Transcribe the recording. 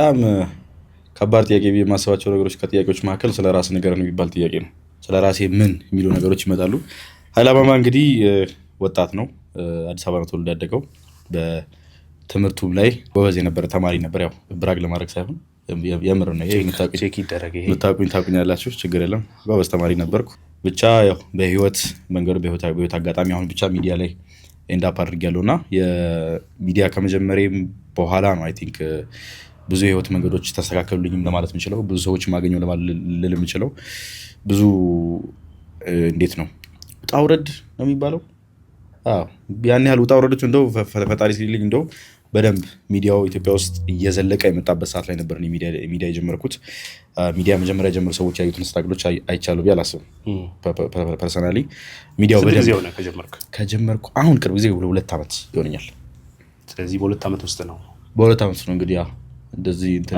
በጣም ከባድ ጥያቄ ብዬ የማስባቸው ነገሮች ከጥያቄዎች መካከል ስለ ራስ ነገር ነው የሚባል ጥያቄ ነው። ስለ ራሴ ምን የሚሉ ነገሮች ይመጣሉ። ኃይለማማ እንግዲህ ወጣት ነው። አዲስ አበባ ነው ተወልዶ ያደገው። በትምህርቱም ላይ ጎበዝ የነበረ ተማሪ ነበር። ያው ብራግ ለማድረግ ሳይሆን የምር ነው። ይሄ የምታውቁኝ ታውቁኛላችሁ፣ ችግር የለም። ጎበዝ ተማሪ ነበርኩ። ብቻ ያው በህይወት መንገዱ በህይወት አጋጣሚ አሁን ብቻ ሚዲያ ላይ ኤንድ አፕ አድርጌያለሁ እና የሚዲያ ከመጀመሪያም በኋላ ነው አይ ቲንክ ብዙ የህይወት መንገዶች ተስተካከሉልኝም ለማለት የምችለው፣ ብዙ ሰዎች ማገኘው ልል የምችለው ብዙ እንዴት ነው ውጣ ውረድ ነው የሚባለው። ያን ያህል ውጣ ውረዶች እንደው ፈጣሪ ሲልኝ እንደው በደንብ ሚዲያው ኢትዮጵያ ውስጥ እየዘለቀ የመጣበት ሰዓት ላይ ነበር ሚዲያ የጀመርኩት። ሚዲያ መጀመሪያ የጀመሩ ሰዎች ያዩትን ስትራግሎች አይቻለሁ ብዬ አላስብም። ፐርሰናሊ ሚዲያው በደንብ ከጀመርኩ አሁን ቅርብ ጊዜ 2 ዓመት ይሆነኛል። ስለዚህ በ2 ዓመት ውስጥ ነው እንግዲህ እንደዚህ እንትን